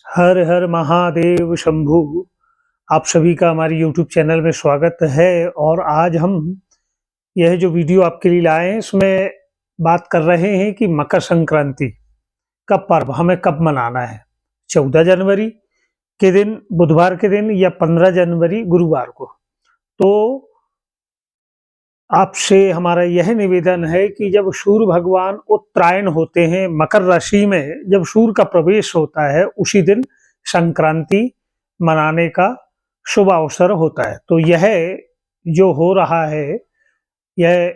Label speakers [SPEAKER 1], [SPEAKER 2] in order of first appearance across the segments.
[SPEAKER 1] हर हर महादेव शंभु। आप सभी का हमारे YouTube चैनल में स्वागत है। और आज हम यह जो वीडियो आपके लिए लाए हैं इसमें बात कर रहे हैं कि मकर संक्रांति का पर्व हमें कब मनाना है। 14 जनवरी के दिन बुधवार के दिन या 15 जनवरी गुरुवार को। तो आपसे हमारा यह निवेदन है कि जब सूर्य भगवान उत्तरायण होते हैं मकर राशि में, जब सूर्य का प्रवेश होता है उसी दिन संक्रांति मनाने का शुभ अवसर होता है। तो यह जो हो रहा है यह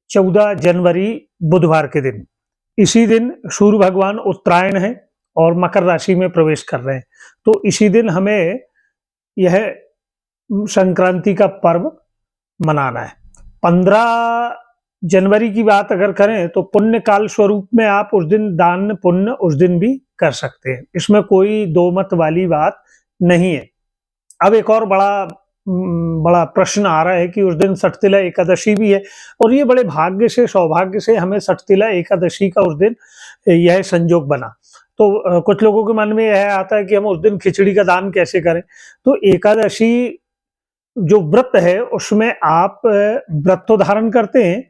[SPEAKER 1] 14 जनवरी बुधवार के दिन, इसी दिन सूर्य भगवान उत्तरायण है और मकर राशि में प्रवेश कर रहे हैं। तो इसी दिन हमें यह संक्रांति का पर्व मनाना है। 15 जनवरी की बात अगर करें तो पुण्य काल स्वरूप में आप उस दिन दान पुण्य उस दिन भी कर सकते हैं, इसमें कोई दो मत वाली बात नहीं है। अब एक और बड़ा प्रश्न आ रहा है कि उस दिन सठतिला एकादशी भी है, और ये बड़े भाग्य से सौभाग्य से हमें सठतिला एकादशी का उस दिन यह संयोग बना। तो कुछ लोगों के मन में यह आता है कि हम उस दिन खिचड़ी का दान कैसे करें। तो एकादशी जो व्रत है उसमें आप व्रत तो धारण करते हैं,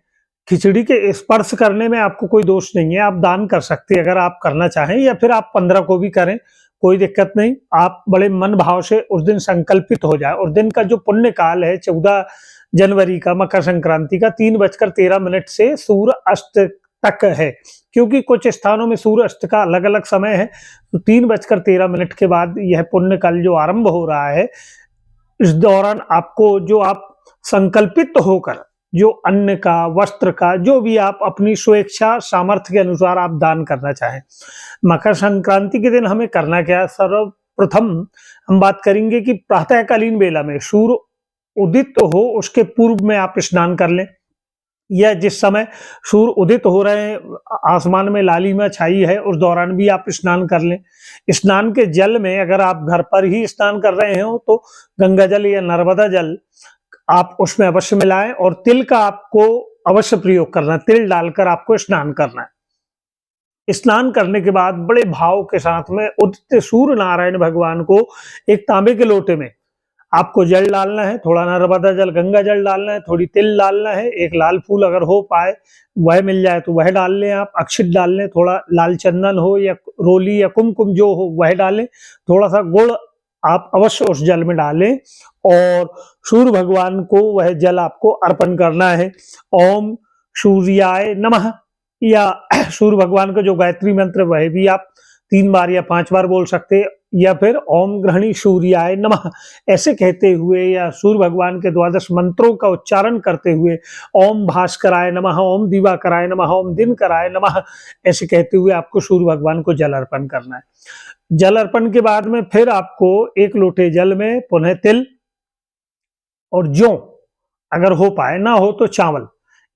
[SPEAKER 1] खिचड़ी के स्पर्श करने में आपको कोई दोष नहीं है, आप दान कर सकते हैं अगर आप करना चाहें, या फिर आप 15 को भी करें, कोई दिक्कत नहीं। आप बड़े मन भाव से उस दिन संकल्पित हो जाए। उस दिन का जो पुण्य काल है 14 जनवरी का मकर संक्रांति का 3:13 से सूर्य अस्त तक है, क्योंकि कुछ स्थानों में सूर्य अस्त का अलग अलग समय है। तो 3:13 के बाद यह पुण्य काल जो आरंभ हो रहा है, इस दौरान आपको जो आप संकल्पित होकर जो अन्न का, वस्त्र का, जो भी आप अपनी स्वेच्छा सामर्थ्य के अनुसार आप दान करना चाहें। मकर संक्रांति के दिन हमें करना क्या है। सर्वप्रथम हम बात करेंगे कि प्रातःकालीन बेला में सूर्य उदित हो उसके पूर्व में आप स्नान कर लें, या जिस समय सूर्य उदित हो रहे हैं आसमान में लालिमा छाई है उस दौरान भी आप स्नान कर लें। स्नान के जल में अगर आप घर पर ही स्नान कर रहे हो तो गंगा जल या नर्मदा जल आप उसमें अवश्य मिलाएं, और तिल का आपको अवश्य प्रयोग करना है, तिल डालकर आपको स्नान करना है। स्नान करने के बाद बड़े भाव के साथ में उदित सूर्य नारायण भगवान को एक तांबे के लोटे में आपको जल डालना है, थोड़ा नर्मदा जल गंगा जल डालना है, थोड़ी तिल डालना है, एक लाल फूल अगर हो पाए वह मिल जाए तो वह डाल लें, आप अक्षित डाल लें, थोड़ा लाल चंदन हो या रोली या कुमकुम जो हो वह डालें, थोड़ा सा गुड़ आप अवश्य उस जल में डालें और सूर्य भगवान को वह जल आपको अर्पण करना है। ओम सूर्याय नमः, या सूर्य भगवान का जो गायत्री मंत्र वह भी आप 3 बार या 5 बार बोल सकते हैं, या फिर ओम ग्रहणी सूर्याय नमः ऐसे कहते हुए, या सूर्य भगवान के 12 मंत्रों का उच्चारण करते हुए ओम भास्कराय नमः, ओम दिवाकराय नमः, ओम दिनकराय नमः ऐसे कहते हुए आपको सूर्य भगवान को जल अर्पण करना है। जल अर्पण के बाद में फिर आपको एक लोटे जल में पुनः तिल और जौ, अगर हो पाए, ना हो तो चावल,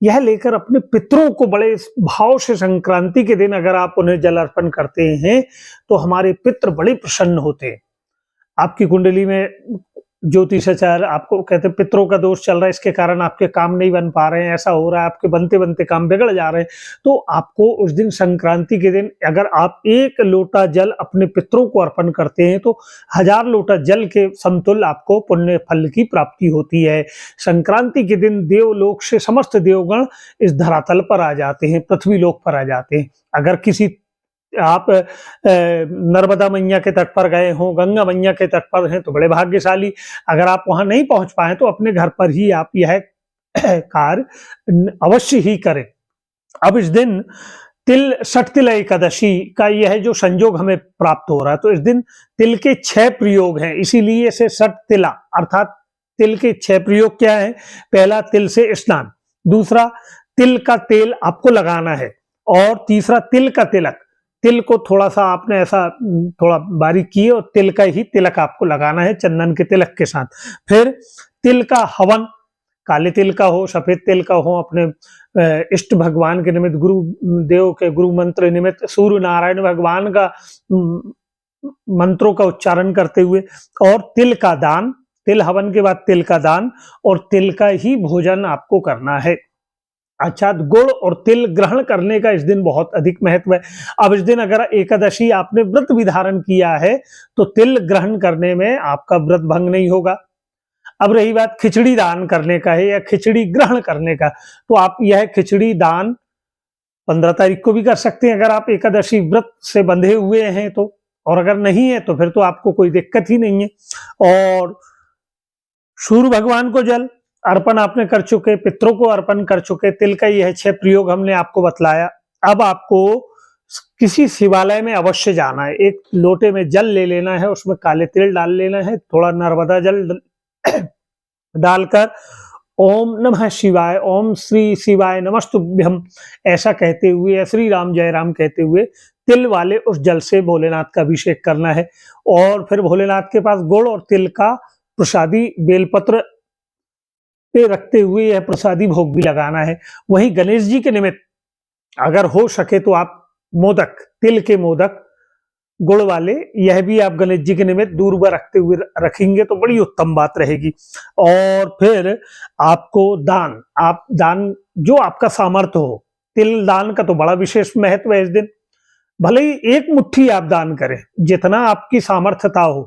[SPEAKER 1] यह लेकर अपने पितरों को बड़े भाव से संक्रांति के दिन अगर आप उन्हें जल अर्पण करते हैं तो हमारे पितृ बड़े प्रसन्न होते हैं। आपकी कुंडली में ज्योतिषाचार्य आपको कहते हैं पितरों का दोष चल रहा है, इसके कारण आपके काम नहीं बन पा रहे हैं, ऐसा हो रहा है, आपके बनते बनते काम बिगड़ जा रहे हैं। तो आपको उस दिन संक्रांति के दिन अगर आप 1 लोटा जल अपने पितरों को अर्पण करते हैं तो 1000 लोटा जल के समतुल्य आपको पुण्य फल की प्राप्ति होती है। संक्रांति के दिन देवलोक से समस्त देवगण इस धरातल पर आ जाते हैं, पृथ्वी लोक पर आ जाते हैं। अगर किसी आप नर्मदा मैया के तट पर गए हो, गंगा मैया के तट पर हैं तो बड़े भाग्यशाली। अगर आप वहां नहीं पहुंच पाए तो अपने घर पर ही आप यह कार्य अवश्य ही करें। अब इस दिन सठतिला एकादशी का यह जो संयोग हमें प्राप्त हो रहा है, तो इस दिन तिल के 6 प्रयोग हैं, इसीलिए इसे सठतिला अर्थात तिल के 6 प्रयोग क्या है। पहला, तिल से स्नान। दूसरा, तिल का तेल आपको लगाना है। और तीसरा, तिल का तिलक। तिल को थोड़ा सा आपने ऐसा थोड़ा बारीक किए और तिल का ही तिलक आपको लगाना है चंदन के तिलक के साथ। फिर तिल का हवन, काले तिल का हो, सफेद तिल का हो, अपने इष्ट भगवान के निमित्त, गुरु देव के गुरु मंत्र निमित्त, सूर्य नारायण भगवान का मंत्रों का उच्चारण करते हुए, और तिल का दान, तिल हवन के बाद तिल का दान और तिल का ही भोजन आपको करना है। अर्थात गुड़ और तिल ग्रहण करने का इस दिन बहुत अधिक महत्व है। अब इस दिन अगर एकादशी आपने व्रत भी धारण किया है, तो तिल ग्रहण करने में आपका व्रत भंग नहीं होगा। अब रही बात खिचड़ी दान करने का है या खिचड़ी ग्रहण करने का, तो आप यह खिचड़ी दान 15 तारीख को भी कर सकते हैं अगर आप एकादशी व्रत से बंधे हुए हैं तो, और अगर नहीं है तो फिर तो आपको कोई दिक्कत ही नहीं है। और सूर्य भगवान को जल अर्पण आपने कर चुके, पितरों को अर्पण कर चुके, तिल का यह 6 प्रयोग हमने आपको बतलाया। अब आपको किसी शिवालय में अवश्य जाना है, एक लोटे में जल ले लेना है, उसमें काले तिल डाल लेना है, थोड़ा नर्मदा जल डालकर ओम नमः शिवाय, ओम श्री शिवाय नमस्तुभ्यम ऐसा कहते हुए या श्री राम जय राम कहते हुए तिल वाले उस जल से भोलेनाथ का अभिषेक करना है। और फिर भोलेनाथ के पास गुड़ और तिल का प्रसादी बेलपत्र पे रखते हुए यह प्रसादी भोग भी लगाना है। वहीं गणेश जी के निमित्त अगर हो सके तो आप मोदक, तिल के मोदक गुड़ वाले, यह भी आप गणेश जी के निमित्त दूर पर रखते हुए रखेंगे तो बड़ी उत्तम बात रहेगी। और फिर आपको आप दान जो आपका सामर्थ्य हो, तिल दान का तो बड़ा विशेष महत्व है इस दिन। भले ही एक मुट्ठी आप दान करें, जितना आपकी सामर्थ्यता हो।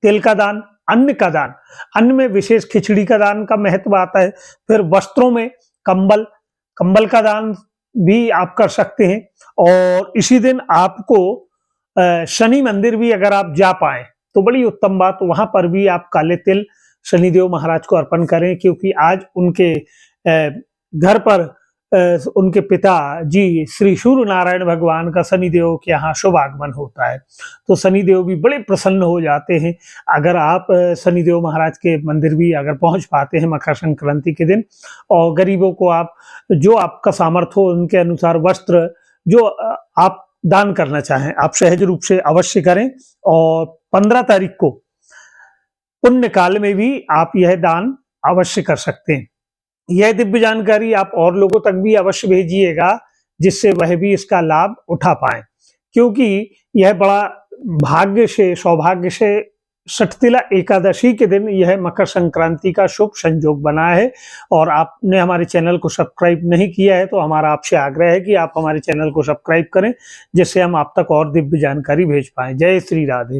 [SPEAKER 1] तिल का दान, अन्न का दान, अन्न में विशेष खिचड़ी का दान का महत्व आता है। फिर वस्त्रों में कंबल का दान भी आप कर सकते हैं। और इसी दिन आपको शनि मंदिर भी अगर आप जा पाए तो बड़ी उत्तम बात, वहां पर भी आप काले तिल शनिदेव महाराज को अर्पण करें, क्योंकि आज उनके घर पर उनके पिता जी श्री सूर्य नारायण भगवान का शनिदेव के यहाँ शुभ आगमन होता है, तो शनिदेव भी बड़े प्रसन्न हो जाते हैं अगर आप शनिदेव महाराज के मंदिर भी अगर पहुंच पाते हैं मकर संक्रांति के दिन। और गरीबों को आप जो आपका सामर्थ्य हो उनके अनुसार वस्त्र जो आप दान करना चाहें आप सहज रूप से अवश्य करें। और 15 तारीख को पुण्य काल में भी आप यह दान अवश्य कर सकते हैं। यह दिव्य जानकारी आप और लोगों तक भी अवश्य भेजिएगा, जिससे वह भी इसका लाभ उठा पाएं, क्योंकि यह बड़ा भाग्य से, सौभाग्य से षठतिला एकादशी के दिन यह मकर संक्रांति का शुभ संयोग बना है। और आपने हमारे चैनल को सब्सक्राइब नहीं किया है तो हमारा आपसे आग्रह है कि आप हमारे चैनल को सब्सक्राइब करें, जिससे हम आप तक और दिव्य जानकारी भेज पाएं। जय श्री राधे।